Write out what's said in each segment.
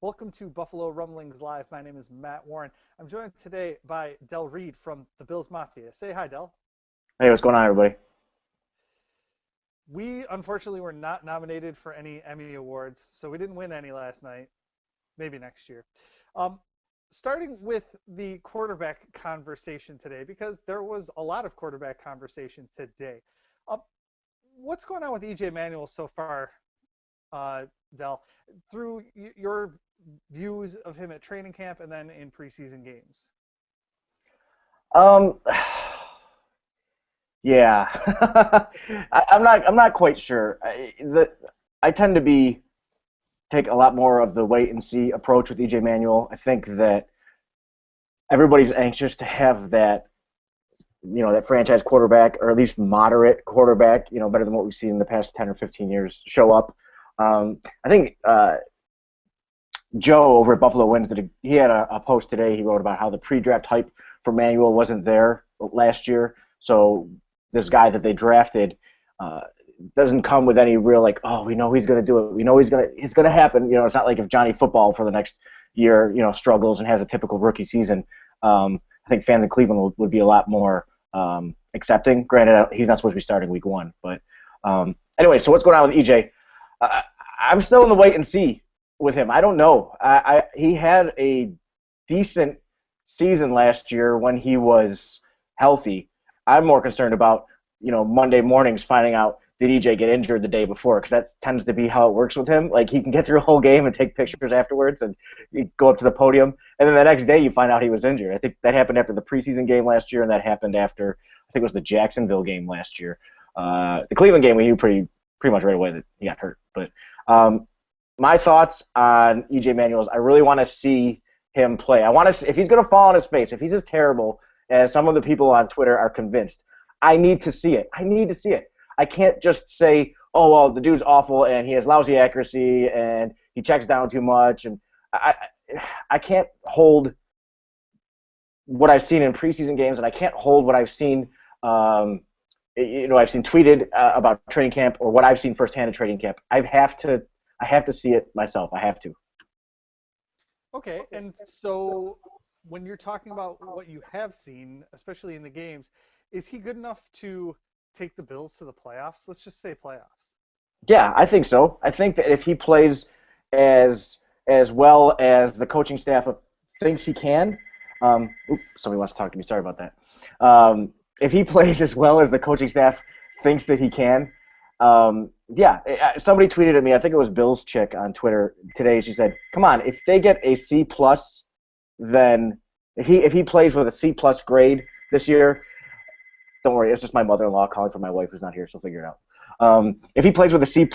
Welcome to Buffalo Rumblings Live. My name is Matt Warren. I'm joined today by Reid from the Bills Mafia. Say hi, Del. Hey, what's going on, everybody? We unfortunately were not nominated for any Emmy Awards, so we didn't win any last night. Maybe next year. Um, Starting with the quarterback conversation today, because there was a lot of quarterback conversation today. Um, what's going on with EJ Manuel so far, Del? Through your views of him at training camp and then in preseason games. Um, yeah, I'm not quite sure. I tend to take a lot more of the wait and see approach with EJ Manuel. I think that everybody's anxious to have that franchise quarterback, or at least moderate quarterback, better than what we've seen in the past 10 or 15 years, show up. I think Joe over at Buffalo Wins he had a post today. He wrote about how the pre-draft hype for Manuel wasn't there last year. So this guy that they drafted doesn't come with any real oh, we know he's going to do it. We know it's going to happen. It's not like if Johnny Football for the next year, struggles and has a typical rookie season. I think fans in Cleveland would be a lot more accepting. Granted, he's not supposed to be starting week one, but anyway. So what's going on with EJ? I'm still in the wait and see with him. I don't know. He had a decent season last year when he was healthy. I'm more concerned about Monday mornings finding out did EJ get injured the day before, because that tends to be how it works with him. Like, he can get through a whole game and take pictures afterwards and go up to the podium, and then the next day you find out he was injured. I think that happened after the preseason game last year, and that happened after, I think it was the Jacksonville game last year. The Cleveland game, we knew pretty much right away that he got hurt. But my thoughts on EJ Manuel is I really want to see him play. I want to see if he's going to fall on his face, if he's as terrible as some of the people on Twitter are convinced. I need to see it. I need to see it. I can't just say, oh, well, the dude's awful and he has lousy accuracy and he checks down too much. And I can't hold what I've seen in preseason games, and I can't hold what I've seen I've seen tweeted about training camp, or what I've seen firsthand at training camp. I have to see it myself. I have to. Okay, and so when you're talking about what you have seen, especially in the games, is he good enough to take the Bills to the playoffs? Let's just say playoffs. Yeah, I think so. I think that if he plays as well as the coaching staff thinks he can, somebody wants to talk to me. Sorry about that. If he plays as well as the coaching staff thinks that he can, somebody tweeted at me. I think it was Bill's chick on Twitter today. She said, "Come on, if they get a C plus, then if he plays with a C plus grade this year." Don't worry, it's just my mother-in-law calling for my wife who's not here. She'll figure it out. If he plays with a C+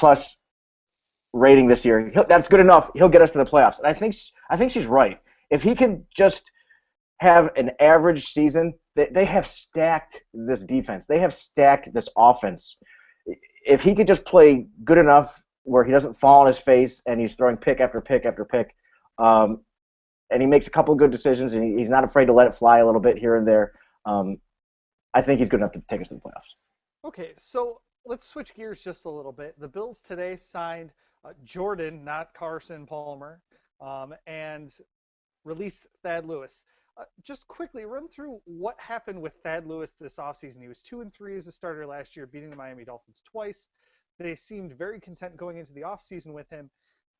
rating this year, that's good enough. He'll get us to the playoffs. And I think she's right. If he can just have an average season, they have stacked this defense. They have stacked this offense. If he could just play good enough where he doesn't fall on his face and he's throwing pick after pick after pick, and he makes a couple of good decisions and he's not afraid to let it fly a little bit here and there, I think he's good enough to take us to the playoffs. Okay, so let's switch gears just a little bit. The Bills today signed Jordan, not Carson Palmer, and released Thad Lewis. Just quickly run through what happened with Thad Lewis this offseason. He was 2-3 as a starter last year, beating the Miami Dolphins twice. They seemed very content going into the offseason with him,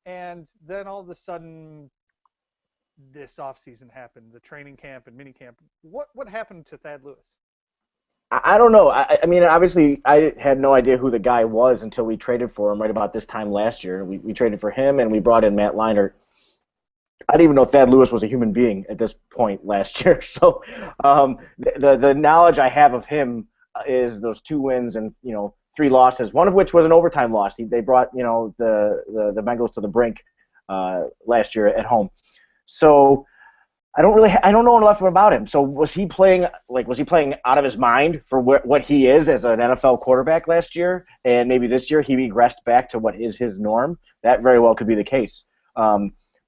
and then all of a sudden, this offseason happened, the training camp and mini camp. What happened to Thad Lewis? I don't know. I mean, obviously, I had no idea who the guy was until we traded for him right about this time last year. We traded for him, and we brought in Matt Leinart. I didn't even know Thad Lewis was a human being at this point last year. So the knowledge I have of him is those 2 wins and 3 losses, one of which was an overtime loss. They brought the Bengals to the brink last year at home. So I don't know enough about him. So was he playing out of his mind for what he is as an NFL quarterback last year, and maybe this year he regressed back to what is his norm? That very well could be the case.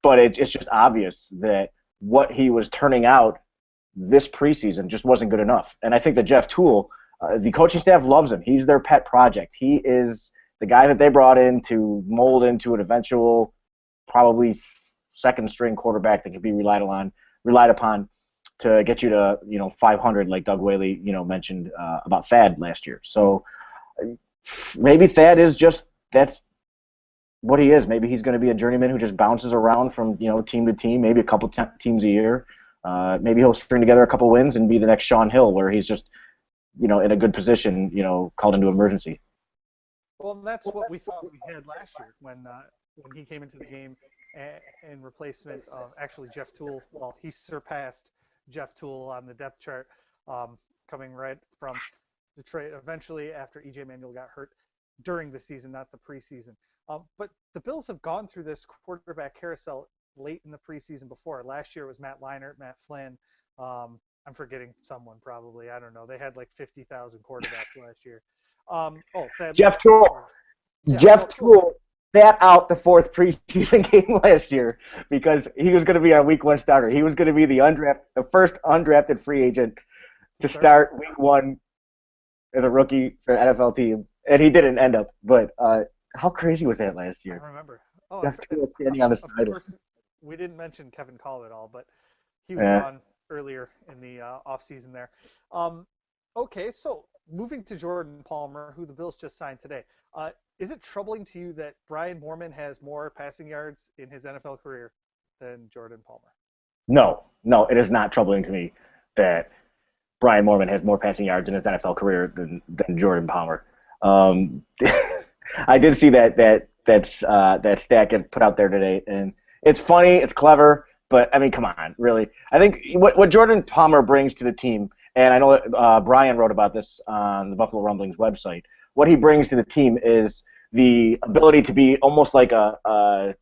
But it's just obvious that what he was turning out this preseason just wasn't good enough. And I think that Jeff Toole, the coaching staff loves him. He's their pet project. He is the guy that they brought in to mold into an eventual, probably second string quarterback that can be relied upon to get you to 500, like Doug Whaley mentioned about Thad last year. So maybe Thad is just that's what he is. Maybe he's going to be a journeyman who just bounces around from team to team, maybe a couple teams a year. Maybe he'll string together a couple wins and be the next Sean Hill, where he's just in a good position, called into emergency. Well, that's what we thought we had last year when he came into the game in replacement of actually Jeff Toole. Well, he surpassed Jeff Toole on the depth chart, coming right from Detroit eventually after E.J. Manuel got hurt during the season, not the preseason. But the Bills have gone through this quarterback carousel late in the preseason before. Last year it was Matt Leinart, Matt Flynn. I'm forgetting someone probably. I don't know. They had like 50,000 quarterbacks last year. Jeff Toole. Yeah, Jeff Toole sat out the fourth preseason game last year because he was going to be our week 1 starter. He was going to be the first undrafted free agent to start week 1 as a rookie for an NFL team, and he didn't end up. But how crazy was that last year? I remember. Jeff Toole standing on the sideline. We didn't mention Kevin Call at all, but he was gone earlier in the offseason there. Okay, so moving to Jordan Palmer, who the Bills just signed today. Is it troubling to you that Brian Moorman has more passing yards in his NFL career than Jordan Palmer? No, it is not troubling to me that Brian Moorman has more passing yards in his NFL career than Jordan Palmer. I did see that stat get put out there today, and it's funny, it's clever, but I mean, come on, really. I think what Jordan Palmer brings to the team, and I know Brian wrote about this on the Buffalo Rumblings website. What he brings to the team is the ability to be almost like a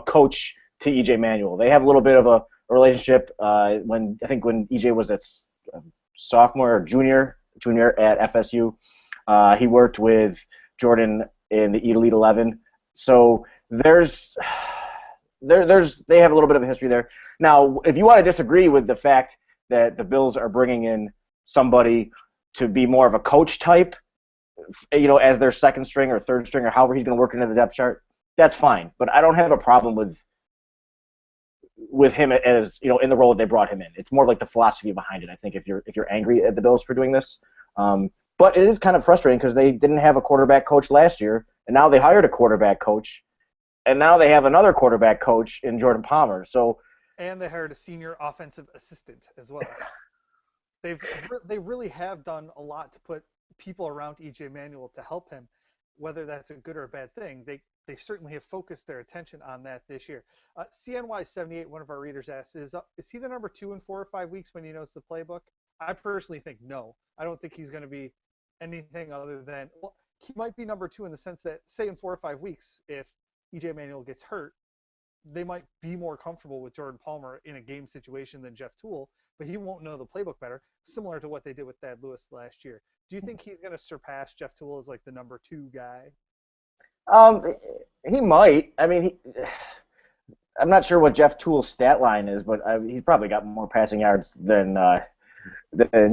coach to E.J. Manuel. They have a little bit of a relationship. When E.J. was a sophomore or junior at FSU, he worked with Jordan in the Elite 11. So they have a little bit of a history there. Now, if you want to disagree with the fact that the Bills are bringing in somebody to be more of a coach type, as their second string or third string or however he's going to work into the depth chart, that's fine. But I don't have a problem with him as in the role that they brought him in. It's more like the philosophy behind it. I think if you're angry at the Bills for doing this, but it is kind of frustrating because they didn't have a quarterback coach last year, and now they hired a quarterback coach, and now they have another quarterback coach in Jordan Palmer. And they hired a senior offensive assistant as well. They really have done a lot to put people around E.J. Manuel to help him, whether that's a good or a bad thing. They certainly have focused their attention on that this year. CNY78, one of our readers asked, is he the number 2 in 4 or 5 weeks when he knows the playbook? I personally think no. I don't think he's going to be anything other than, well, he might be number 2 in the sense that, say in 4 or 5 weeks, if E.J. Manuel gets hurt, they might be more comfortable with Jordan Palmer in a game situation than Jeff Toole, but he won't know the playbook better, similar to what they did with Thad Lewis last year. Do you think he's going to surpass Jeff Toole as like the number 2 guy? He might. I mean, I'm not sure what Jeff Toole's stat line is, but he's probably got more passing yards than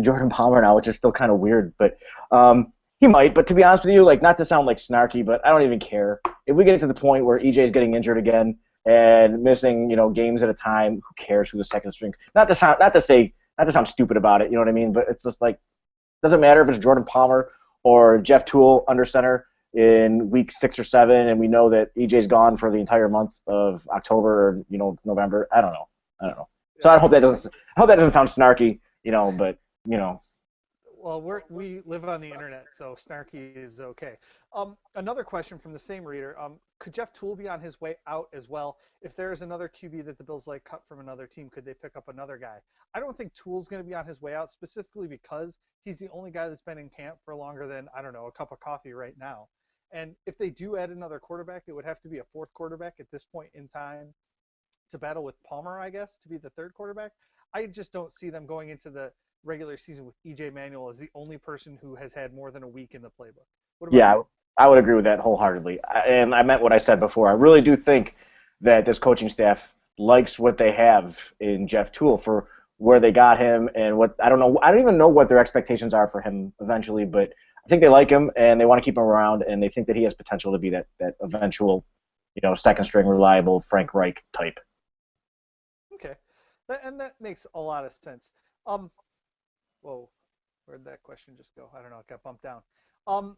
Jordan Palmer now, which is still kind of weird. But he might. But to be honest with you, like, not to sound like snarky, but I don't even care. If we get to the point where EJ's getting injured again and missing, games at a time, who cares who the second string? Not to sound stupid about it, you know what I mean? But it's just like, doesn't matter if it's Jordan Palmer or Jeff Toole under center in week 6 or 7, and we know that EJ's gone for the entire month of October or November. I don't know. So I hope that doesn't sound snarky, but. Well, we live on the internet, so snarky is okay. Another question from the same reader: could Jeff Toole be on his way out as well? If there is another QB that the Bills cut from another team, could they pick up another guy? I don't think Toole's going to be on his way out, specifically because he's the only guy that's been in camp for longer than, I don't know, a cup of coffee right now. And if they do add another quarterback, it would have to be a 4th quarterback at this point in time to battle with Palmer, I guess, to be the 3rd quarterback. I just don't see them going into the regular season with E.J. Manuel as the only person who has had more than a week in the playbook. What about you? I would agree with that wholeheartedly. And I meant what I said before. I really do think that this coaching staff likes what they have in Jeff Toole for where they got him and what I don't even know what their expectations are for him eventually, but I think they like him and they want to keep him around and they think that he has potential to be that eventual, second string reliable Frank Reich type. And that makes a lot of sense. Um, whoa, where'd that question just go? I don't know. It got bumped down. Um,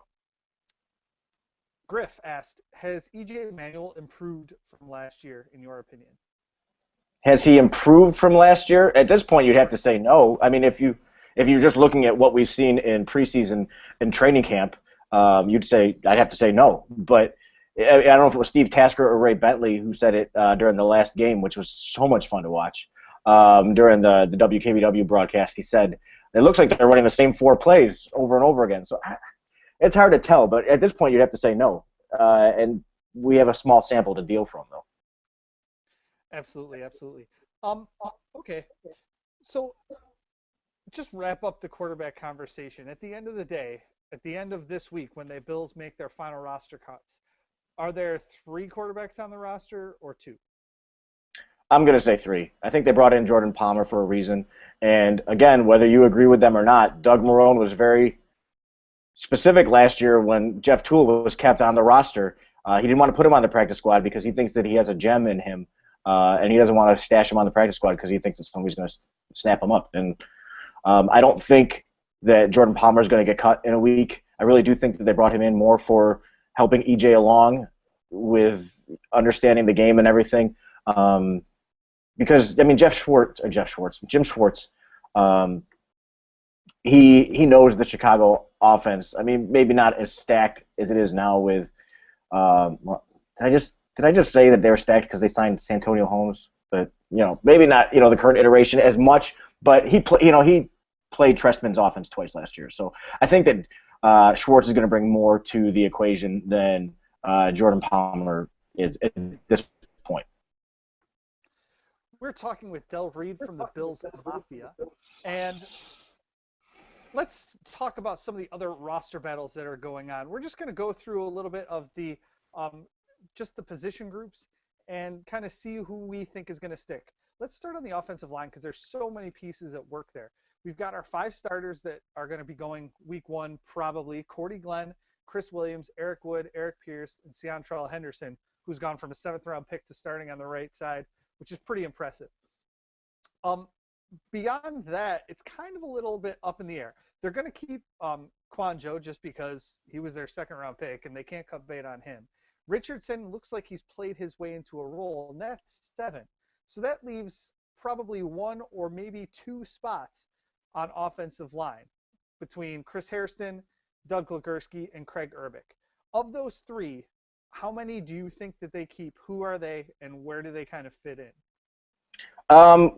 Griff asked, has EJ Manuel improved from last year, in your opinion? Has he improved from last year? At this point, you'd have to Correct. say no. I mean, if you're just looking at what we've seen in preseason and training camp, you'd say I'd have to say no. But I don't know if it was Steve Tasker or Ray Bentley who said it during the last game, which was so much fun to watch. During the WKBW broadcast, he said it looks like they're running the same four plays over and over again. So it's hard to tell. But at this point, you'd have to say no. And we have a small sample to deal from, though. Absolutely, absolutely. Um, okay. So just wrap up the quarterback conversation. At the end of the day, at the end of this week, when the Bills make their final roster cuts, are there three quarterbacks on the roster or two? I'm going to say three. I think they brought in Jordan Palmer for a reason. And again, whether you agree with them or not, Doug Marrone was very specific last year when Jeff Toole was kept on the roster. He didn't want to put him on the practice squad because he thinks that he has a gem in him, and he doesn't want to stash him on the practice squad because he thinks that somebody's going to snap him up. And I don't think that Jordan Palmer is going to get cut in a week. I really do think that they brought him in more for helping EJ along with understanding the game and everything. Because I mean, Jim Schwartz, um, he knows the Chicago offense. I mean, maybe not as stacked as it is now with. Well, did I just say that they were stacked because they signed Santonio Holmes? But maybe not. The current iteration as much. But he played Trestman's offense twice last year. So I think that Schwartz is going to bring more to the equation than Jordan Palmer is at this point. We're talking with Reid from the Bills Mafia, and let's talk about some of the other roster battles that are going on. We're just going to go through a little bit of the um, just the position groups and kind of see who we think is going to stick. Let's start on the offensive line because there's so many pieces at work there. We've got our five starters that are going to be going week one probably: Cordy Glenn, Chris Williams, Eric Wood, Eric Pierce, and Seantrell Henderson, who's gone from a seventh round pick to starting on the right side, which is pretty impressive. Um, Beyond that, it's kind of a little bit up in the air. They're going to keep Quanjo just because he was their second round pick and they can't cut bait on him. Richardson looks like he's played his way into a role, and that's seven. So that leaves probably one or maybe two spots on offensive line between Chris Hairston, Doug Legursky, and Craig Urbick. Of those three, how many do you think that they keep? Who are they, and where do they kind of fit in? Um,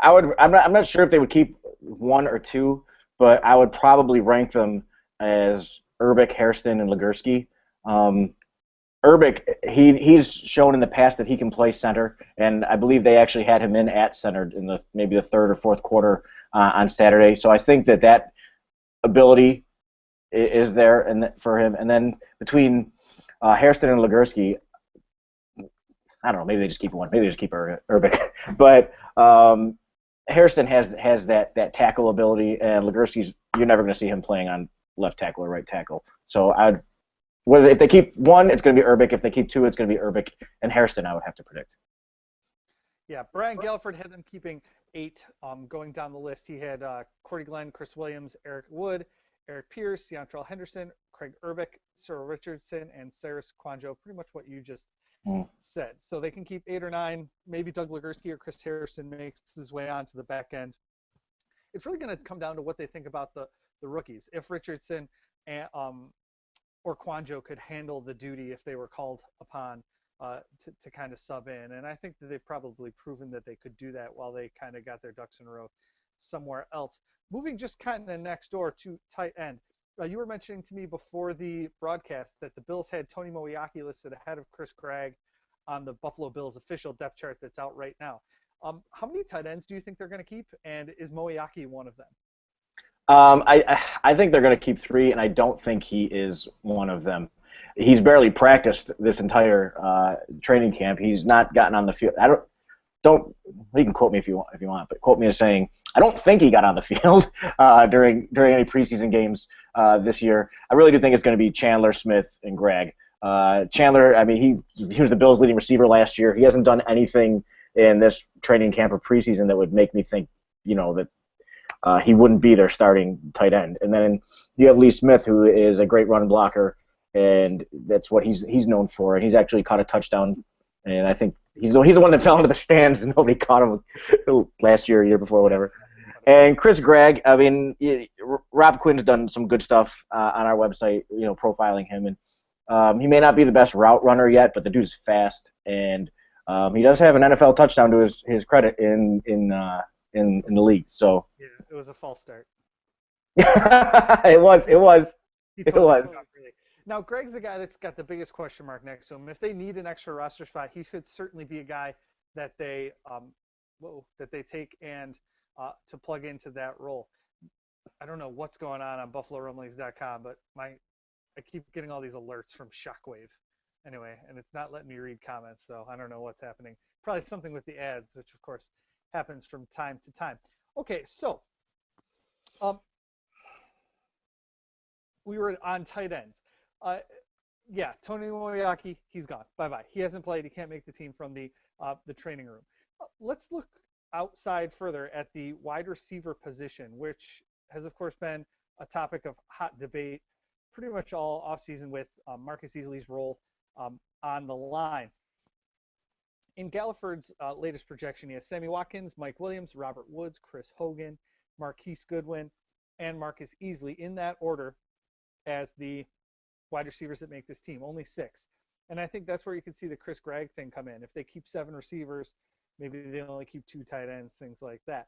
I'm not sure if they would keep one or two, but I would probably rank them as Urbick, Hairston, and Legursky. Um, Urbick, he's shown in the past that he can play center, and I believe they actually had him in at center in maybe the third or fourth quarter on Saturday. So I think that ability is there and for him. And then between Hairston and Legursky, I don't know. Maybe they just keep one. Maybe they just keep Urbick. But Hairston has that tackle ability, and Legursky's you're never going to see him playing on left tackle or right tackle. So if they keep one, it's going to be Urbick. If they keep two, it's going to be Urbick and Hairston. I would have to predict. Yeah, Brian Galford had them keeping eight. Going down the list, he had Cordy Glenn, Chris Williams, Eric Wood, Eric Pierce, Seantrell Henderson, Craig Urbick, Cyril Richardson, and Cyrus Quanjo. Pretty much what you just said. So they can keep eight or nine. Maybe Doug Legursky or Chris Harrison makes his way onto the back end. It's really going to come down to what they think about the rookies. If Richardson and, or Quanjo could handle the duty if they were called upon to kind of sub in. And I think that they've probably proven that they could do that while they kind of got their ducks in a row somewhere else. Moving just kind of next door to tight end. You were mentioning to me before the broadcast that the Bills had Tony Moeaki listed ahead of Chris Gregg on the Buffalo Bills official depth chart that's out right now. How many tight ends do you think they're going to keep, and is Moeaki one of them? I think they're going to keep three, and I don't think he is one of them. He's barely practiced this entire training camp. He's not gotten on the field. Don't you can quote me if you want, but quote me as saying I don't think he got on the field during any preseason games this year. I really do think it's going to be Chandler, Smith, and Gregg. Chandler, I mean, he was the Bills' leading receiver last year. He hasn't done anything in this training camp or preseason that would make me think, that he wouldn't be their starting tight end. And then you have Lee Smith, who is a great run blocker, and that's what he's known for. And he's actually caught a touchdown, and I think he's the one that fell into the stands and nobody caught him last year, year before, whatever. And Chris Gregg, I mean, Rob Quinn's done some good stuff on our website, profiling him, and he may not be the best route runner yet, but the dude's fast, and he does have an NFL touchdown to his credit in the league. So yeah, it was a false start. it was. He It was. really. Now, Greg's the guy that's got the biggest question mark next to him. If they need an extra roster spot, he should certainly be a guy that they take and to plug into that role. I don't know what's going on BuffaloRumblings.com, but I keep getting all these alerts from Shockwave. Anyway, and it's not letting me read comments, so I don't know what's happening. Probably something with the ads, which of course happens from time to time. Okay, so we were on tight ends. Yeah, Tony Moyaki, he's gone. Bye-bye. He hasn't played. He can't make the team from the training room. Let's look outside further at the wide receiver position, which has, of course, been a topic of hot debate pretty much all offseason with Marcus Easley's role on the line. In Galliford's latest projection, he has Sammy Watkins, Mike Williams, Robert Woods, Chris Hogan, Marquise Goodwin, and Marcus Easley in that order as the wide receivers that make this team, only 6. And I think that's where you can see the Chris Gregg thing come in. If they keep 7 receivers, maybe they only keep 2 tight ends, things like that.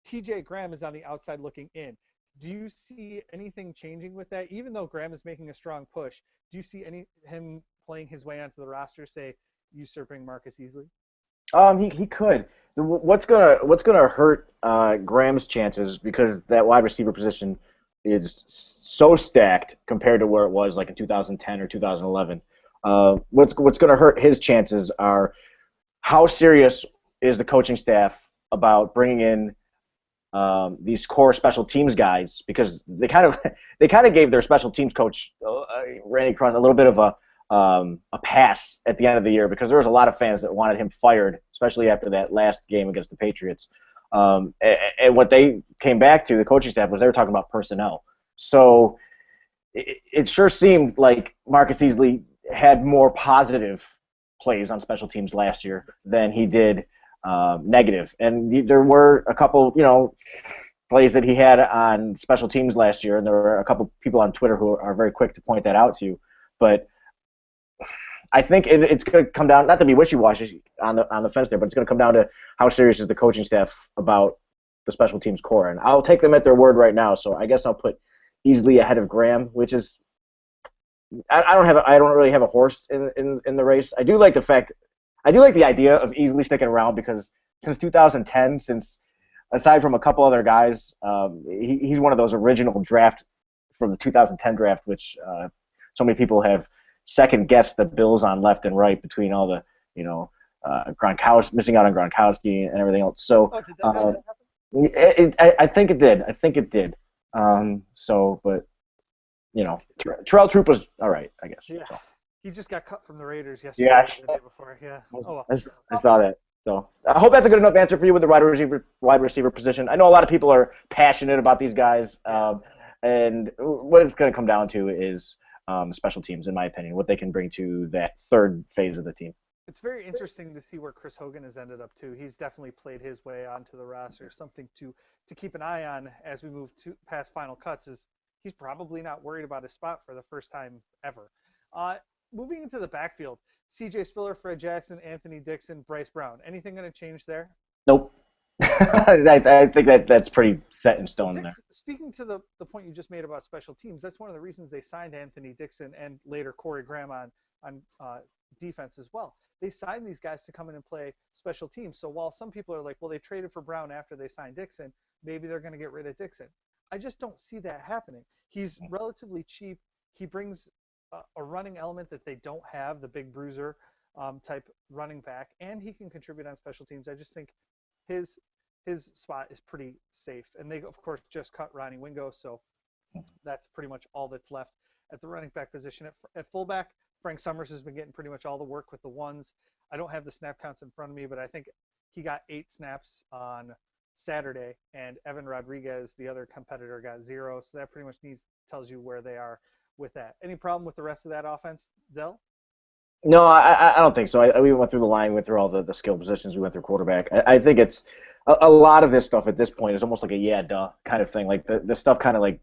TJ Graham is on the outside looking in. Do you see anything changing with that? Even though Graham is making a strong push, do you see him playing his way onto the roster, say, usurping Marcus Easley? He could. What's gonna hurt Graham's chances, because that wide receiver position is so stacked compared to where it was like in 2010 or 2011. What's going to hurt his chances are how serious is the coaching staff about bringing in these core special teams guys, because they kind of gave their special teams coach Randy Cross a little bit of a pass at the end of the year, because there was a lot of fans that wanted him fired, especially after that last game against the Patriots. And what they came back to, the coaching staff, was they were talking about personnel. So it sure seemed like Marcus Easley had more positive plays on special teams last year than he did negative. And there were a couple, plays that he had on special teams last year, and there were a couple people on Twitter who are very quick to point that out to you. But I think it's going to come down, not to be wishy-washy on the fence there, but it's going to come down to how serious is the coaching staff about the special teams core. And I'll take them at their word right now. So I guess I'll put Easley ahead of Graham, which is I don't really have a horse in the race. I do like the idea of Easley sticking around, because since 2010, aside from a couple other guys, he's one of those original draft from the 2010 draft, which so many people have second guessed the Bills on left and right between all the, Gronkowski, missing out on Gronkowski and everything else. So I think it did. But Terrell Troop was all right, I guess. Yeah. So. He just got cut from the Raiders yesterday. Yeah. The day before. Yeah. Oh, well. I saw that. So I hope that's a good enough answer for you with the wide receiver position. I know a lot of people are passionate about these guys, and what it's going to come down to is special teams, in my opinion, what they can bring to that third phase of the team. It's very interesting to see where Chris Hogan has ended up too. He's definitely played his way onto the roster. Something to keep an eye on as we move past final cuts is he's probably not worried about his spot for the first time ever. Moving into the backfield, C.J. Spiller, Fred Jackson, Anthony Dixon, Bryce Brown. Anything going to change there? Nope. I think that's pretty set in stone there. Speaking to the point you just made about special teams, that's one of the reasons they signed Anthony Dixon and later Corey Graham on defense as well. They signed these guys to come in and play special teams. So while some people are like, well, they traded for Brown after they signed Dixon, maybe they're going to get rid of Dixon. I just don't see that happening. He's relatively cheap. He brings a running element that they don't have, the big bruiser type running back, and he can contribute on special teams. I just think his spot is pretty safe. And they, of course, just cut Ronnie Wingo, so that's pretty much all that's left at the running back position. At fullback, Frank Summers has been getting pretty much all the work with the ones. I don't have the snap counts in front of me, but I think he got 8 snaps on Saturday, and Evan Rodriguez, the other competitor, got 0. So that pretty much tells you where they are with that. Any problem with the rest of that offense, Dell? No, I don't think so. We went through the line, we went through all the skill positions, we went through quarterback. I think it's a lot of this stuff at this point is almost like a yeah, duh kind of thing. Like the stuff kind of like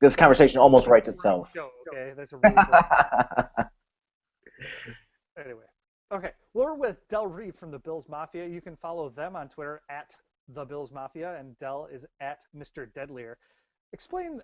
this conversation almost writes itself. Okay, that's a really boring. Anyway, okay, we're with Del Reid from the Bills Mafia. You can follow them on Twitter at the Bills Mafia, and Del is at Mr. Deadlier. Explain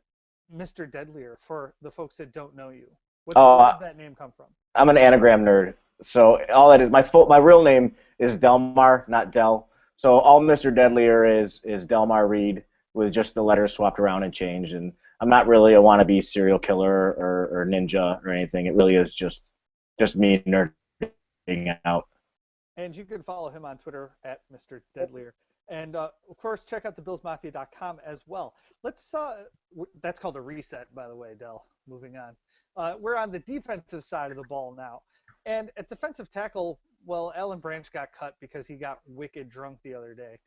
Mr. Deadlier for the folks that don't know you. Where Oh, did that name come from? I'm an anagram nerd. So all that is my real name is Delmar, not Del. So all Mr. Deadlier is Delmar Reid with just the letters swapped around and changed. And I'm not really a wannabe serial killer or ninja or anything. It really is just me nerding out. And you can follow him on Twitter at Mr. Deadlier. And of course, check out thebillsmafia.com as well. That's called a reset, by the way, Del. Moving on. We're on the defensive side of the ball now. And at defensive tackle, well, Alan Branch got cut because he got wicked drunk the other day.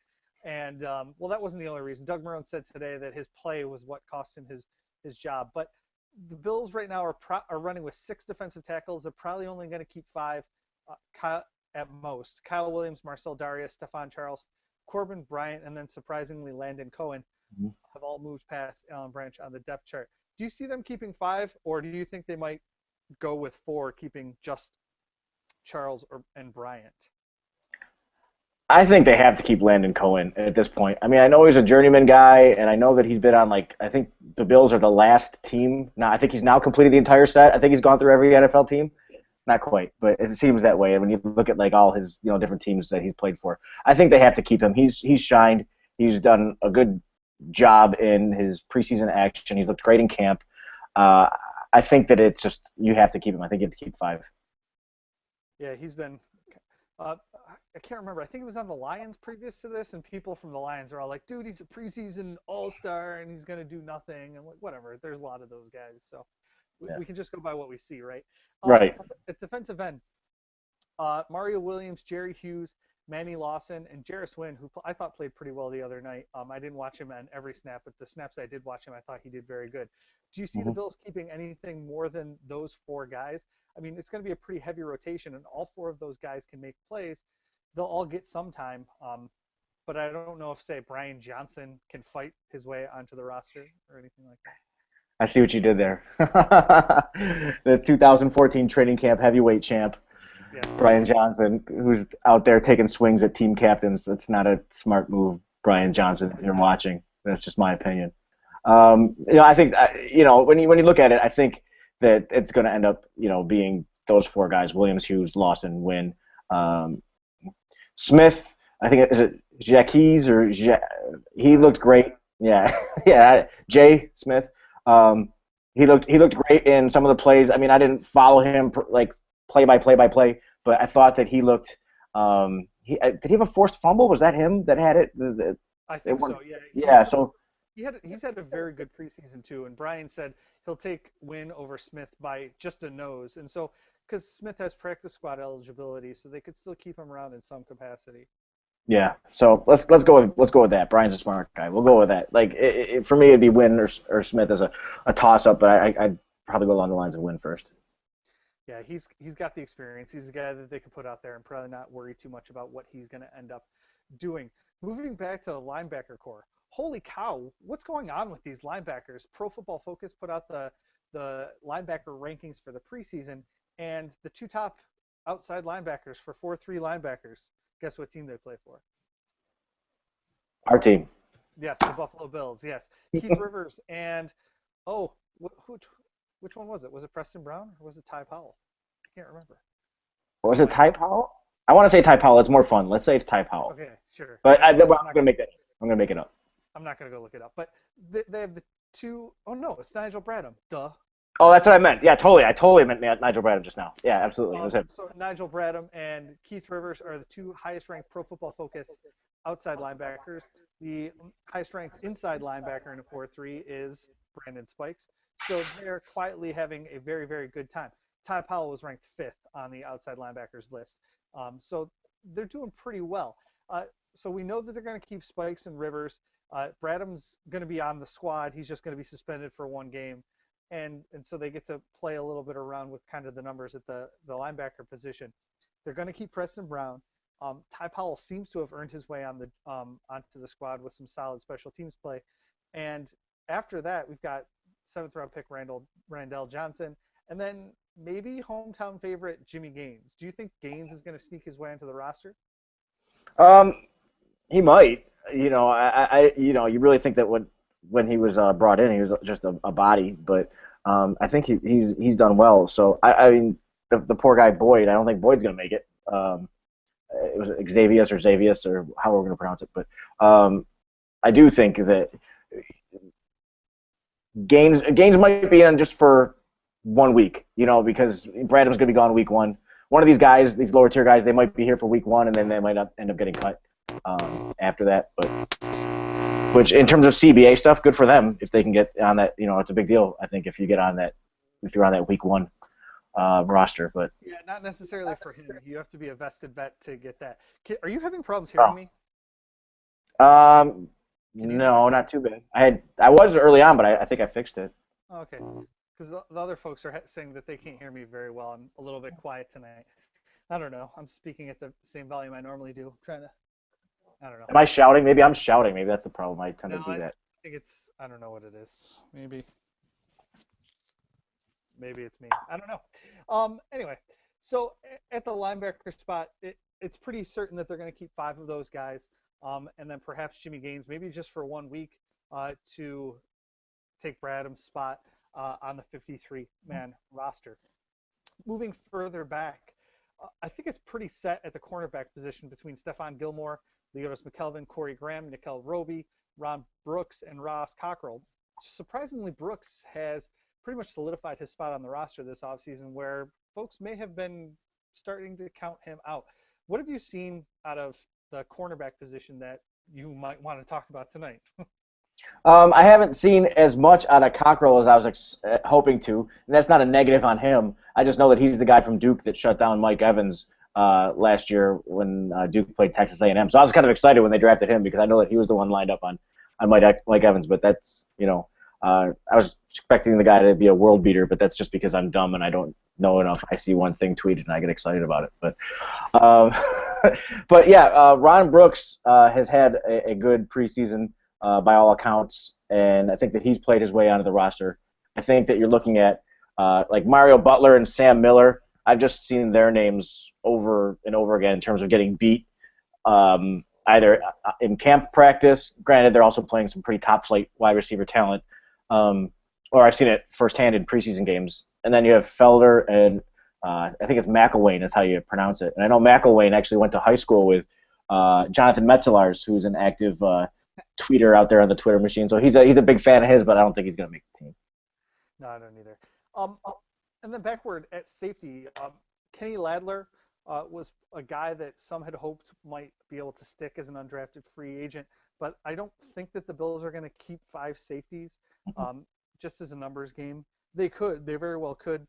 And, well, that wasn't the only reason. Doug Marrone said today that his play was what cost him his job. But the Bills right now are running with 6 defensive tackles. They're probably only going to keep 5 at most. Kyle Williams, Marcel Darius, Stephon Charles, Corbin Bryant, and then surprisingly Landon Cohen have all moved past Alan Branch on the depth chart. Do you see them keeping 5, or do you think they might go with 4, keeping just Charles and Bryant? I think they have to keep Landon Cohen at this point. I mean, I know he's a journeyman guy, and I know that he's been on I think the Bills are the last team. Now I think he's now completed the entire set. I think he's gone through every NFL team. Not quite, but it seems that way. When you look at all his different teams that he's played for, I think they have to keep him. He's shined. He's done a good job in his preseason action. He's looked great in camp. Uh, I think that it's just you have to keep him. I think you have to keep 5. Yeah, he's been. Uh, I can't remember. I think it was on the Lions previous to this, and people from the Lions are all like, "Dude, he's a preseason all-star, and he's gonna do nothing." And like, whatever. There's a lot of those guys, so Yeah. we can just go by what we see, right? Right. At defensive end, Mario Williams, Jerry Hughes, Manny Lawson, and Jarris Wynn, who I thought played pretty well the other night. I didn't watch him on every snap, but the snaps I did watch him, I thought he did very good. Do you see the Mhm. Bills keeping anything more than those 4 guys? I mean, it's going to be a pretty heavy rotation, and all 4 of those guys can make plays. They'll all get some time, but I don't know if, say, Brian Johnson can fight his way onto the roster or anything like that. I see what you did there. The 2014 training camp heavyweight champ, Yes. Brian Johnson, who's out there taking swings at team captains. That's not a smart move, Brian Johnson, if you're watching. That's just my opinion. I think, when you look at it, I think that it's going to end up, being those 4 guys: Williams, Hughes, Lawson, Wynn, Smith. I think is it Jacques or he looked great. Yeah, yeah, Jay Smith. Um, he looked great in some of the plays. I mean, I didn't follow him like play by play, but I thought that he looked. Did he have a forced fumble? Was that him that had it? I think so. Yeah. Yeah. So He's had a very good preseason too, and Brian said he'll take Wynn over Smith by just a nose, and so because Smith has practice squad eligibility, so they could still keep him around in some capacity. yeah. So let's go with that. Brian's a smart guy. We'll go with that. Like for me, it'd be Wynn or Smith as a toss up, but I'd probably go along the lines of Wynn first. Yeah, he's got the experience. He's a guy that they could put out there and probably not worry too much about what he's going to end up doing. Moving back to the linebacker core, holy cow, what's going on with these linebackers? Pro Football Focus put out the linebacker rankings for the preseason, and the 2 top outside linebackers for 4-3 linebackers. Guess what team they play for? Our team. Yes, the Buffalo Bills. Yes, Keith Rivers and oh, which one was it? Was it Preston Brown or was it Ty Powell? I can't remember. Was it Ty Powell? I want to say Ty Powell. It's more fun. Let's say it's Ty Powell. Okay, sure. But I'm gonna make that. I'm gonna make it up. I'm not gonna go look it up. But they have the 2 oh no, it's Nigel Bradham. Duh. Oh, that's what I meant. Yeah, totally. I totally meant Nigel Bradham just now. Yeah, absolutely. It was him. So Nigel Bradham and Keith Rivers are the 2 highest ranked Pro Football Focus outside linebackers. The highest ranked inside linebacker in a 4-3 is Brandon Spikes. So they're quietly having a very, very good time. Ty Powell was ranked fifth on the outside linebackers list. So they're doing pretty well. Uh, so we know that they're going to keep Spikes and Rivers. Bradham's going to be on the squad. He's just going to be suspended for one game. And so they get to play a little bit around with kind of the numbers at the linebacker position. They're going to keep Preston Brown. Ty Powell seems to have earned his way onto the squad with some solid special teams play. And after that, we've got seventh round pick Randall Johnson, and then maybe hometown favorite Jimmy Gaines. Do you think Gaines is going to sneak his way into the roster? Um, he might. You really think that when he was brought in, he was just a body, but I think he's done well. So I mean, the poor guy Boyd. I don't think Boyd's gonna make it. It was Xavius or how we're gonna pronounce it, but I do think that Gaines might be in just for 1 week, because Bradham's gonna be gone week one. One of these guys, these lower tier guys, they might be here for week one, and then they might not end up getting cut after that. But which, in terms of CBA stuff, good for them if they can get on that. It's a big deal. I think if you get on that, if you're on that week one roster. But Yeah, not necessarily for him. You have to be a vested vet to get that. Are you having problems hearing oh, me? Can you hear me? no, not too bad. I was early on, but I think I fixed it. Okay, because the other folks are saying that they can't hear me very well. I'm a little bit quiet tonight. I don't know. I'm speaking at the same volume I normally do. I'm trying to. I don't know. Am I shouting? Maybe I'm shouting. Maybe that's the problem. I tend No, to I do that. think it's. I don't know what it is. Maybe it's me. I don't know. Anyway, so at the linebacker spot, it's pretty certain that they're going to keep five of those guys, and then perhaps Jimmy Gaines, maybe just for 1 week, to take Bradham's spot on the 53-man roster. Moving further back, I think it's pretty set at the cornerback position between Stephon Gilmore, Leotis McKelvin, Corey Graham, Nickel Roby, Ron Brooks, and Ross Cockrell. Surprisingly, Brooks has pretty much solidified his spot on the roster this offseason, where folks may have been starting to count him out. What have you seen out of the cornerback position that you might want to talk about tonight? I haven't seen as much out of Cockrell as I was hoping to, and that's not a negative on him. I just know that he's the guy from Duke that shut down Mike Evans last year when Duke played Texas A&M. So I was kind of excited when they drafted him because I know that he was the one lined up on Mike Evans. But that's I was expecting the guy to be a world beater, but that's just because I'm dumb and I don't know enough. I see one thing tweeted and I get excited about it. Um, but yeah, Ron Brooks has had a good preseason by all accounts, and I think that he's played his way onto the roster. I think that you're looking at like Mario Butler and Sam Miller. I've just seen their names over and over again in terms of getting beat either in camp practice. Granted, they're also playing some pretty top flight wide receiver talent, or I've seen it firsthand in preseason games. And then you have Felder and I think it's McElwain is how you pronounce it. And I know McElwain actually went to high school with Jonathan Metzelaars, who's an active tweeter out there on the Twitter machine. So he's a big fan of his, but I don't think he's going to make the team. No, I don't either. And then backward at safety, Kenny Ladler was a guy that some had hoped might be able to stick as an undrafted free agent, but I don't think that the Bills are going to keep five safeties just as a numbers game. They could, they very well could,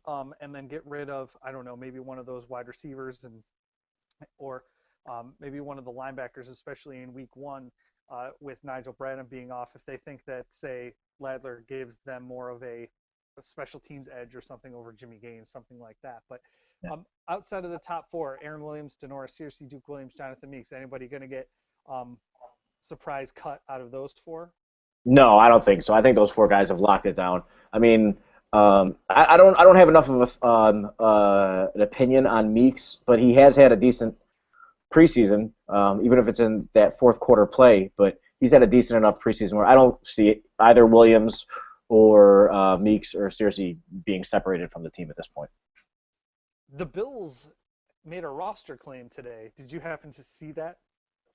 and then get rid of, I don't know, maybe one of those wide receivers or maybe one of the linebackers, especially in week one, with Nigel Bradham being off, if they think that, say, Ladler gives them more of a special teams edge or something over Jimmy Gaines, something like that. But outside of the top four, Aaron Williams, Denoris Searcy, Duke Williams, Jonathan Meeks, anybody going to get surprise cut out of those four? No, I don't think so. I think those four guys have locked it down. I mean, I don't have enough of an opinion on Meeks, but he has had a decent preseason, even if it's in that fourth quarter play. But he's had a decent enough preseason where I don't see either Williams or Meeks or Searcy being separated from the team at this point. The Bills made a roster claim today. Did you happen to see that?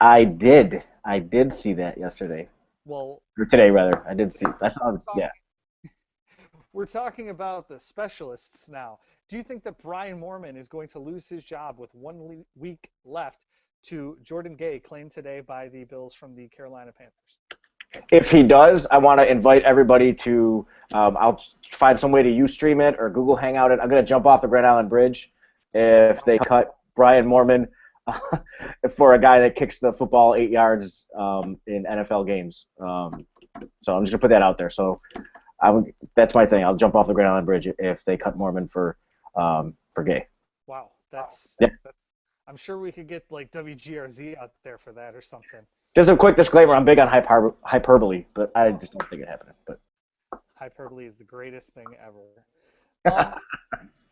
I did. I did see that yesterday. Well, Or today, rather. I did see. I saw. Yeah. we're talking about the specialists now. Do you think that Brian Moorman is going to lose his job with 1 week left to Jordan Gay, claimed today by the Bills from the Carolina Panthers? If he does, I want to invite everybody to. I'll find some way to Ustream it or Google Hangout it. I'm going to jump off the Grand Island Bridge if they cut Brian Mormon for a guy that kicks the football 8 yards in NFL games. So I'm just going to put that out there. So that's my thing. I'll jump off the Grand Island Bridge if they cut Mormon for gay. Wow, Yeah. that's I'm sure we could get like WGRZ out there for that or something. Just a quick disclaimer: I'm big on hyperbole, but I just don't think it happened. But Hyperbole is the greatest thing ever.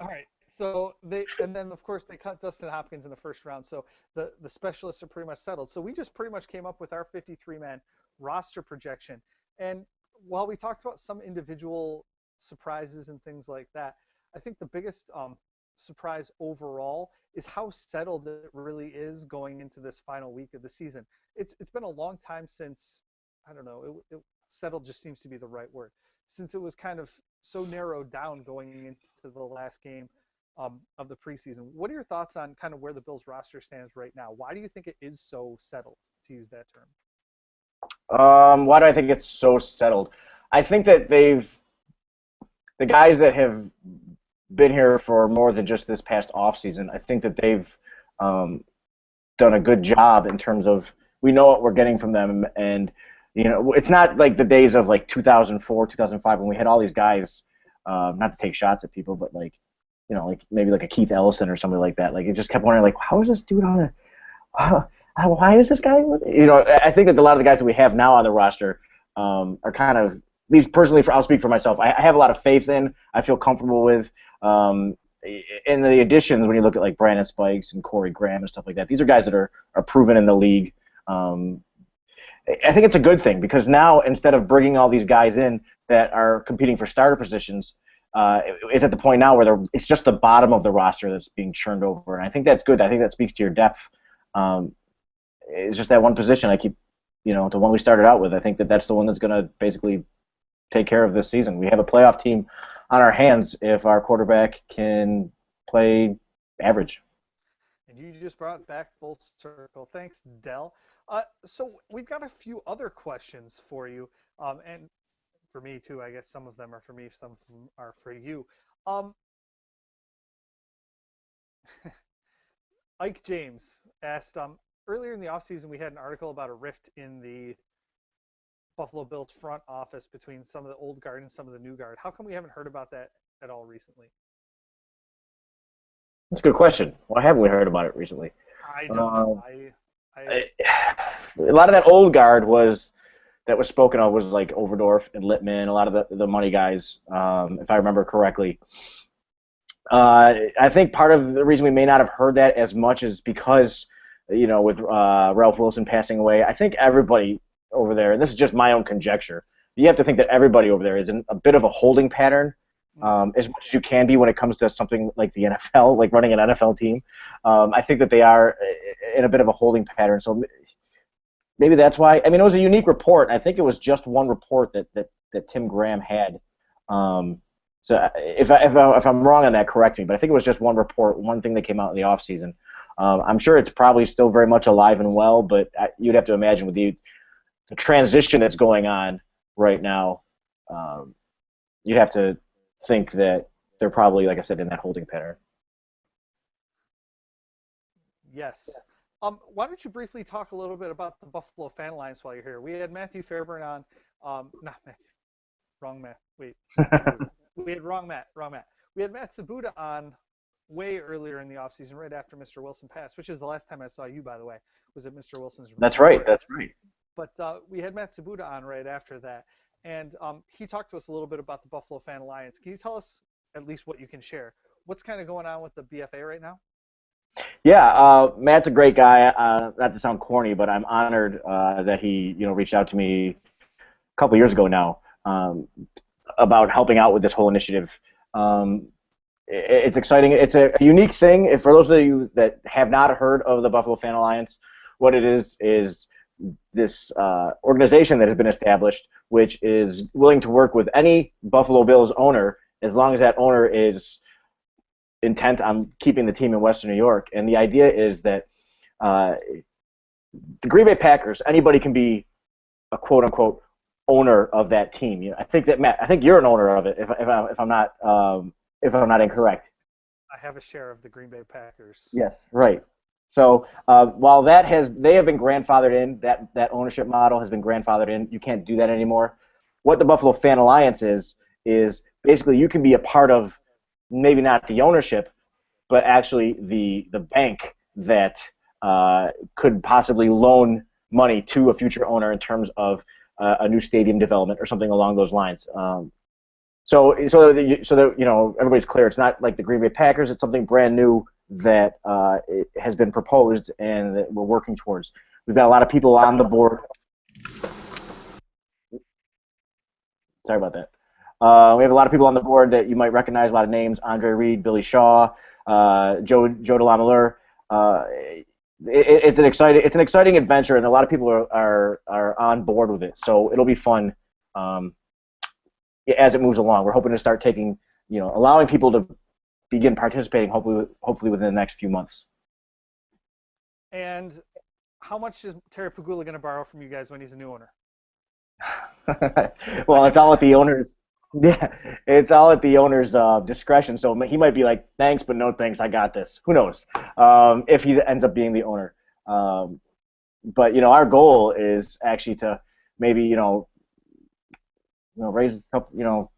All right. So and then of course they cut Dustin Hopkins in the first round. So the specialists are pretty much settled. So we just pretty much came up with our 53-man roster projection. And while we talked about some individual surprises and things like that, I think the biggest surprise overall is how settled it really is going into this final week of the season. It's been a long time since, I don't know, settled just seems to be the right word, since it was kind of so narrowed down going into the last game of the preseason. What are your thoughts on kind of where the Bills roster stands right now? Why do you think it is so settled, to use that term? why do I think it's so settled? I think that the guys that have been here for more than just this past offseason, I think that they've done a good job in terms of we know what we're getting from them, and it's not like the days of like 2004, 2005 when we had all these guys, not to take shots at people, but like like maybe like a Keith Ellison or somebody like that. Like it just kept wondering like how is this dude on the why is this guy? I think that a lot of the guys that we have now on the roster are kind of, at least personally, I'll speak for myself. I have a lot of faith in. I feel comfortable with. In the additions, when you look at like Brandon Spikes and Corey Graham and stuff like that, these are guys that are proven in the league. I think it's a good thing because now instead of bringing all these guys in that are competing for starter positions, it's at the point now where it's just the bottom of the roster that's being churned over, and I think that's good. I think that speaks to your depth. It's just that one position I keep, the one we started out with. I think that that's the one that's going to basically take care of this season. We have a playoff team on our hands if our quarterback can play average. And you just brought back full circle. Thanks, Dell. So we've got a few other questions for you, and for me too. I guess some of them are for me, some of them are for you. Ike James asked, earlier in the offseason, we had an article about a rift in the Buffalo Bills front office between some of the old guard and some of the new guard. How come we haven't heard about that at all recently? That's a good question. Why haven't we heard about it recently? I don't know. A lot of that old guard that was spoken of was like Overdorf and Littman, a lot of the money guys, if I remember correctly. I think part of the reason we may not have heard that as much is because, with Ralph Wilson passing away, I think everybody over there, and this is just my own conjecture, you have to think that everybody over there is in a bit of a holding pattern, as much as you can be when it comes to something like the NFL, like running an NFL team. I think that they are in a bit of a holding pattern, so maybe that's why. I mean, it was a unique report. I think it was just one report that Tim Graham had. So if I'm wrong on that, correct me. But I think it was just one report, one thing that came out in the offseason. I'm sure it's probably still very much alive and well, but you'd have to imagine with the transition that's going on right now, you'd have to think that they're probably, like I said, in that holding pattern. Yes. Why don't you briefly talk a little bit about the Buffalo Fan Alliance while you're here? We had Matthew Fairburn on, not Matthew, wrong Matt. Wait, we had wrong Matt. We had Matt Sabuda on way earlier in the offseason, right after Mr. Wilson passed, which is the last time I saw you, by the way, was at Mr. Wilson's. That's right. But we had Matt Sabuda on right after that, and he talked to us a little bit about the Buffalo Fan Alliance. Can you tell us at least what you can share? What's kind of going on with the BFA right now? Yeah, Matt's a great guy. Not to sound corny, but I'm honored that he reached out to me a couple years ago now about helping out with this whole initiative. It's exciting. It's a unique thing. For those of you that have not heard of the Buffalo Fan Alliance, what it is this organization that has been established, which is willing to work with any Buffalo Bills owner as long as that owner is intent on keeping the team in Western New York. And the idea is that the Green Bay Packers, anybody can be a quote-unquote owner of that team. I think that Matt, I think you're an owner of it. If I'm not Yes, incorrect. I have a share of the Green Bay Packers. Yes, right. So while they have been grandfathered in, that ownership model has been grandfathered in. You can't do that anymore. What the Buffalo Fan Alliance is basically you can be a part of maybe not the ownership, but actually the bank that could possibly loan money to a future owner in terms of a new stadium development or something along those lines. So that everybody's clear. It's not like the Green Bay Packers. It's something brand new that it has been proposed and that we're working towards. We've got a lot of people on the board. Sorry about that. We have a lot of people on the board that you might recognize. A lot of names: Andre Reid, Billy Shaw, Joe DeLamielleure. It's an exciting adventure, and a lot of people are on board with it. So it'll be fun. Um, as it moves along. We're hoping to start taking, allowing people to begin participating, hopefully within the next few months. And how much is Terry Pagula going to borrow from you guys when he's a new owner? Well, it's all at the owner's. Yeah, it's all at the owner's discretion. So he might be like, "Thanks, but no thanks. I got this." Who knows? If he ends up being the owner. But our goal is actually to maybe raise a couple,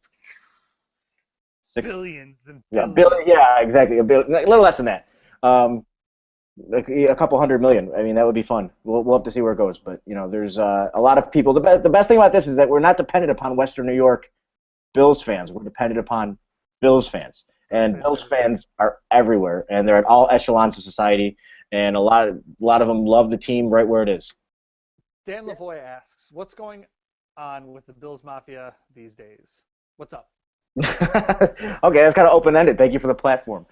six. Billions and Yeah, billion. billions. Yeah, exactly. A little less than that. Um, like a couple 100 million. I mean, that would be fun. We'll have to see where it goes. But there's a lot of people. The best thing about this is that we're not dependent upon Western New York Bills fans. We're dependent upon Bills fans, Bills and fans Bills everywhere. fans are everywhere, and they're at all echelons of society, and a lot of them love the team right where it is. Dan Lavoie asks, what's going on with the Bills Mafia these days? What's up? Okay, that's kind of open ended. Thank you for the platform.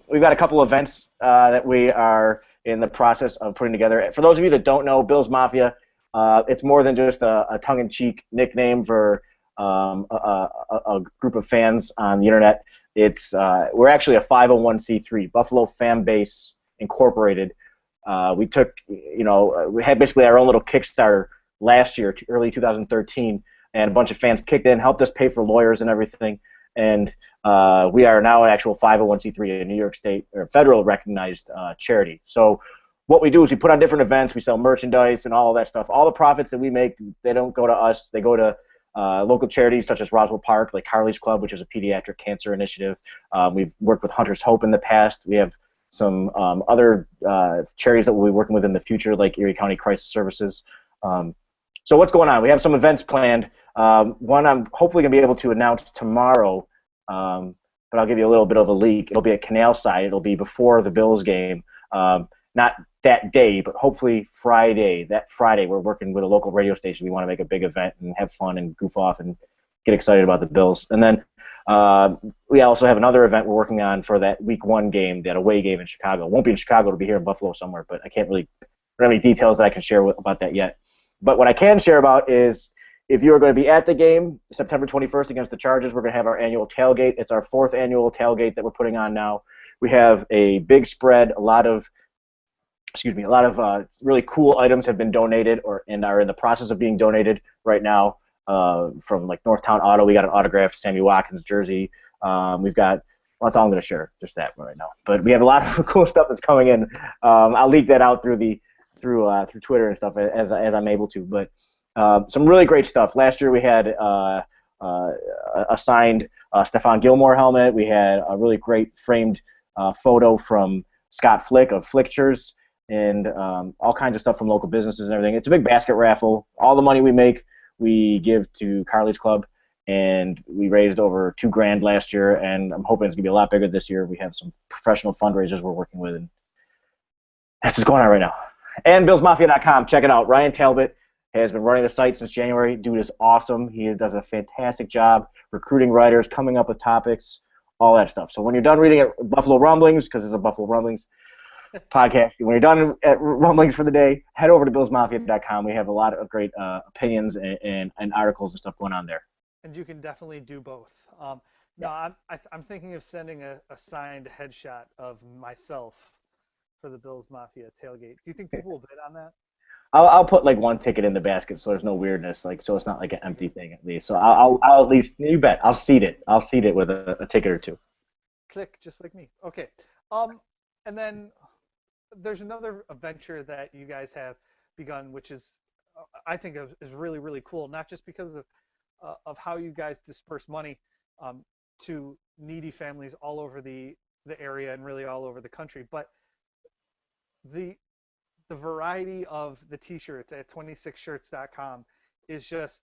We've got a couple events that we are in the process of putting together. For those of you that don't know, Bills Mafia, it's more than just a tongue in cheek nickname for a group of fans on the internet. We're actually a 501c3, Buffalo Fan Base Incorporated. We had basically our own little Kickstarter last year, early 2013, and a bunch of fans kicked in, helped us pay for lawyers and everything, and we are now an actual 501c3, a New York State or federal recognized charity. So what we do is we put on different events, we sell merchandise and all of that stuff. All the profits that we make, they don't go to us, they go to local charities such as Roswell Park, like Harley's Club, which is a pediatric cancer initiative. We've worked with Hunter's Hope in the past. We have some other charities that we'll be working with in the future, like Erie County Crisis Services. So what's going on? We have some events planned. One I'm hopefully going to be able to announce tomorrow, but I'll give you a little bit of a leak. It'll be at Canal Side. It'll be before the Bills game. Not that day, but hopefully Friday. That Friday, we're working with a local radio station. We want to make a big event and have fun and goof off and get excited about the Bills. And then we also have another event we're working on for that Week 1 game, that away game in Chicago. It won't be in Chicago. It'll be here in Buffalo somewhere, but I can't really don't have any details that I can share about that yet. But what I can share about is if you are going to be at the game, September 21st against the Chargers, we're going to have our annual tailgate. It's our 4th annual tailgate that we're putting on now. We have a big spread, a lot of really cool items have been donated and are in the process of being donated right now from like Northtown Auto. We got an autographed Sammy Watkins jersey. We've got, well, that's all I'm going to share, just that right now. But we have a lot of cool stuff that's coming in. I'll leak that out through Twitter and stuff as I'm able to. But some really great stuff. Last year we had a signed Stephon Gilmore helmet. We had a really great framed photo from Scott Flick of Flickchers, and all kinds of stuff from local businesses and everything. It's a big basket raffle. All the money we make, we give to Carly's Club, and we raised over $2,000 last year, and I'm hoping it's gonna be a lot bigger this year. We have some professional fundraisers we're working with, and that's what's going on right now. And BillsMafia.com, check it out. Ryan Talbot has been running the site since January. Dude is awesome. He does a fantastic job recruiting writers, coming up with topics, all that stuff. So when you're done reading at Buffalo Rumblings, because it's a Buffalo Rumblings podcast, when you're done at Rumblings for the day, head over to BillsMafia.com. We have a lot of great opinions and articles and stuff going on there. And you can definitely do both. No, Yes. I'm thinking of sending a signed headshot of myself for the Bills Mafia tailgate. Do you think people will bid on that? I'll put like one ticket in the basket so there's no weirdness, like so it's not like an empty thing at least. So I'll at least you bet I'll seat it with a ticket or two. Click, just like me. Okay. Um, and then there's another venture that you guys have begun, which is I think is really really cool. Not just because of how you guys disperse money um, to needy families all over the area and really all over the country, but the the variety of the t-shirts at 26shirts.com is just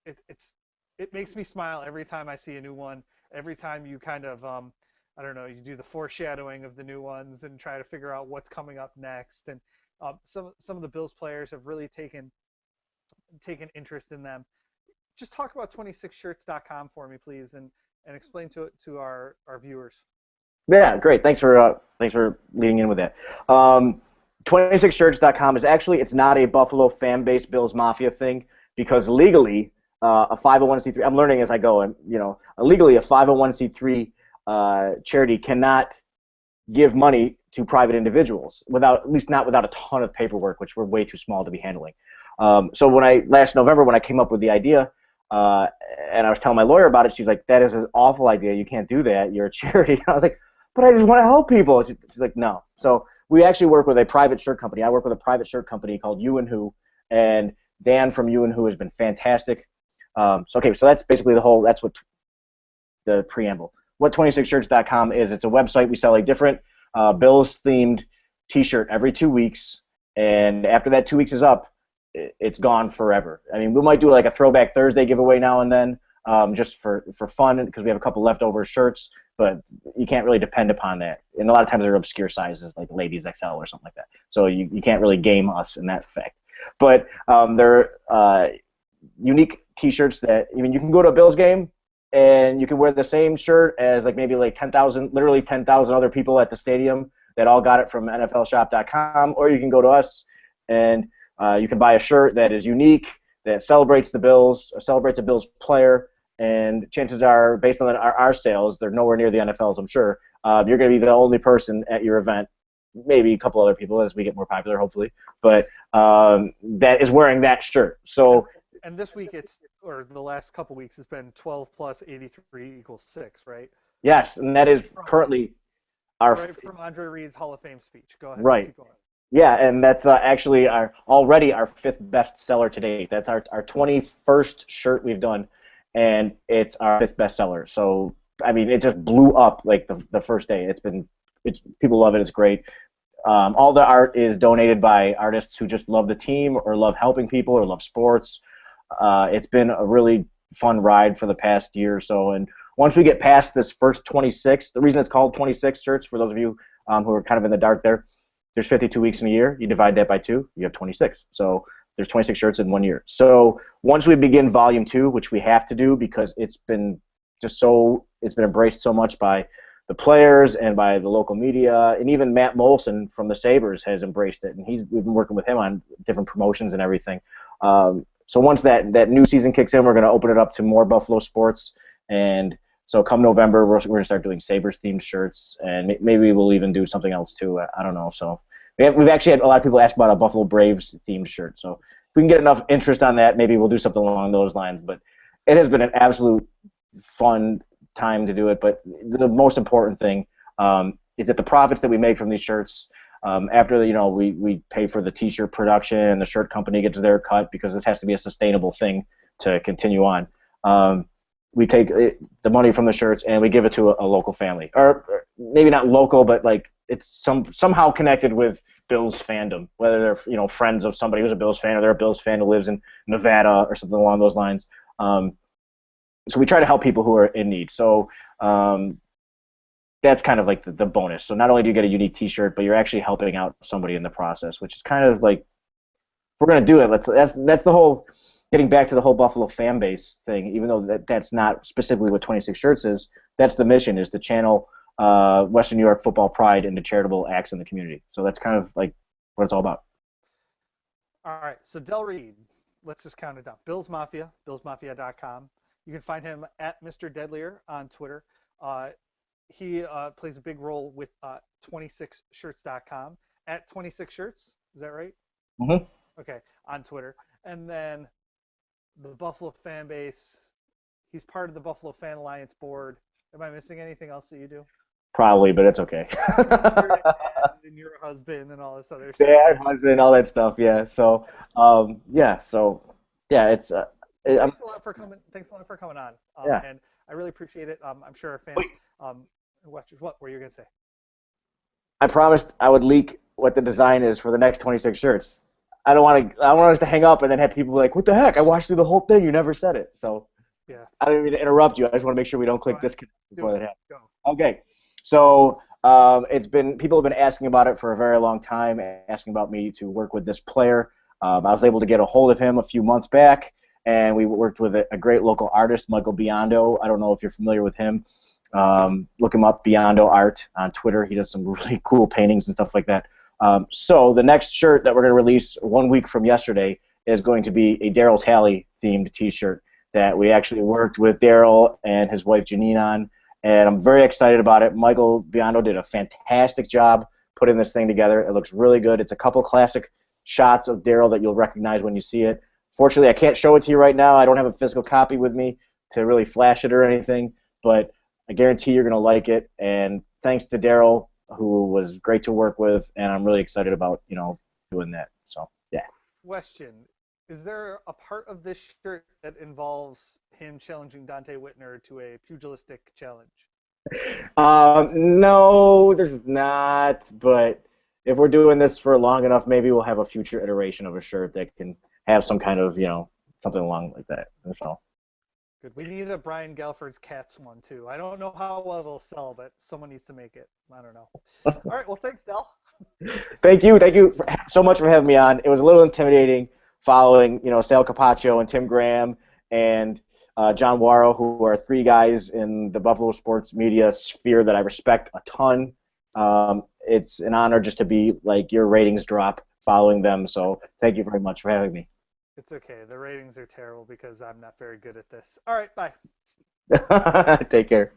it's it makes me smile every time I see a new one. Every time you kind of I don't know, you do the foreshadowing of the new ones and try to figure out what's coming up next. And some of the Bills players have really taken interest in them. Just talk about 26shirts.com for me, please, and explain to our viewers. Yeah, great. Thanks for leading in with that. 26shirts.com is actually it's not a Buffalo fan base Bills Mafia thing because legally a 501c3 I'm learning as I go and legally a 501c3 charity cannot give money to private individuals without at least not without a ton of paperwork, which we're way too small to be handling. So when I last November when I came up with the idea, uh, and I was telling my lawyer about it, she's like, "That is an awful idea. You can't do that. You're a charity." I was like, "But I just want to help people." She's like, "No." So we actually work with a private shirt company. I work with a private shirt company called You and Who, and Dan from You and Who has been fantastic. So that's basically that's what the preamble. What 26shirts.com is, it's a website. We sell a different Bills themed T-shirt every 2 weeks, and after that 2 weeks is up, it's gone forever. I mean, we might do like a Throwback Thursday giveaway now and then, just for fun because we have a couple leftover shirts, but you can't really depend upon that. And a lot of times they're obscure sizes like ladies XL or something like that. So you can't really game us in that fact. But they're unique T-shirts that you can go to a Bills game and you can wear the same shirt as like maybe like 10,000, literally 10,000 other people at the stadium that all got it from NFLshop.com, or you can go to us and you can buy a shirt that is unique, that celebrates the Bills, or celebrates a Bills player, and chances are, based on our sales, they're nowhere near the NFL's, I'm sure. You're going to be the only person at your event, maybe a couple other people as we get more popular, hopefully, but that is wearing that shirt. So And this week or the last couple weeks it's been 12 plus 83 equals 6, right? yes, and that Right is from currently our right from Andre Reid's Hall of Fame speech. Go ahead, right. keep going. Yeah, and that's actually already our fifth best seller to date. That's our 21st shirt we've done, and it's our fifth best seller. So I mean, it just blew up like the first day. It's people love it. It's great. All the art is donated by artists who just love the team or love helping people or love sports. It's been a really fun ride for the past year or so, and once we get past this first 26, the reason it's called 26 shirts for those of you who are kind of in the dark there, there's 52 weeks in a year. You divide that by 2, you have 26. So there's 26 shirts in 1 year. So once we begin volume 2, which we have to do because it's been embraced so much by the players and by the local media, and even Matt Molson from the Sabres has embraced it, and we've been working with him on different promotions and everything. So once that new season kicks in, we're going to open it up to more Buffalo sports, and so come November, we're going to start doing Sabres themed shirts, and maybe we'll even do something else too. I don't know. So we've actually had a lot of people ask about a Buffalo Braves themed shirt. So if we can get enough interest on that, maybe we'll do something along those lines. But it has been an absolute fun time to do it. But the most important thing is that the profits that we make from these shirts, after we pay for the T-shirt production and the shirt company gets their cut because this has to be a sustainable thing to continue on. We take the money from the shirts and we give it to a local family, or maybe not local, but like it's somehow connected with Bills fandom, whether they're friends of somebody who's a Bills fan or they're a Bills fan who lives in Nevada or something along those lines. So we try to help people who are in need. So that's kind of like the bonus. So not only do you get a unique T-shirt, but you're actually helping out somebody in the process, which is kind of like, if we're gonna do it. That's the whole. Getting back to the whole Buffalo fan base thing, even though that's not specifically what 26 Shirts is, that's the mission, is to channel Western New York football pride into charitable acts in the community. So that's kind of like what it's all about. All right, so Del Reid, let's just count it down. Bills Mafia, billsmafia.com. You can find him at Mr. Deadlier on Twitter. He plays a big role with 26shirts.com at 26shirts. Is that right? Mm-hmm. Okay, on Twitter. And then the Buffalo fan base. He's part of the Buffalo Fan Alliance board. Am I missing anything else that you do? Probably, but it's okay. You're a dad and you're a husband and all this other stuff. Dad, husband, all that stuff. Yeah. So, yeah. So, yeah. It's Well, I'm thanks a lot for coming. Thanks a lot for coming on. yeah. And I really appreciate it. I'm sure our fans. Wait, What were you gonna say? I promised I would leak what the design is for the next 26 shirts. I don't want to. I don't want us to hang up and then have people be like, "What the heck? I watched through the whole thing. You never said it." So Yeah. I don't mean to interrupt you. I just want to make sure we don't Go click ahead. disconnect Do before it. that happens. Go. Okay. So it's been people have been asking about it for a very long time, asking about me to work with this player. I was able to get a hold of him a few months back, and we worked with a great local artist, Michael Biondo. I don't know if you're familiar with him. Look him up, Biondo Art on Twitter. He does some really cool paintings and stuff like that. So the next shirt that we're going to release 1 week from yesterday is going to be a Daryl Talley themed T-shirt that we actually worked with Daryl and his wife Janine on, and I'm very excited about it. Michael Biondo did a fantastic job putting this thing together. It looks really good. It's a couple classic shots of Daryl that you'll recognize when you see it. Fortunately, I can't show it to you right now. I don't have a physical copy with me to really flash it or anything, but I guarantee you're going to like it. And thanks to Daryl, who was great to work with, and I'm really excited about doing that. So yeah. Question: is there a part of this shirt that involves him challenging Dante Whitner to a pugilistic challenge? No, there's not. But if we're doing this for long enough, maybe we'll have a future iteration of a shirt that can have some kind of something along like that. So Good. We need a Brian Galford's Cats one too. I don't know how well it'll sell, but someone needs to make it. I don't know. All right. Well, thanks, Dell. thank you so much for having me on. It was a little intimidating following Sal Capaccio and Tim Graham and John Waro, who are three guys in the Buffalo sports media sphere that I respect a ton. It's an honor just to be like your ratings drop following them. So thank you very much for having me. It's okay. The ratings are terrible because I'm not very good at this. All right. Bye. Take care.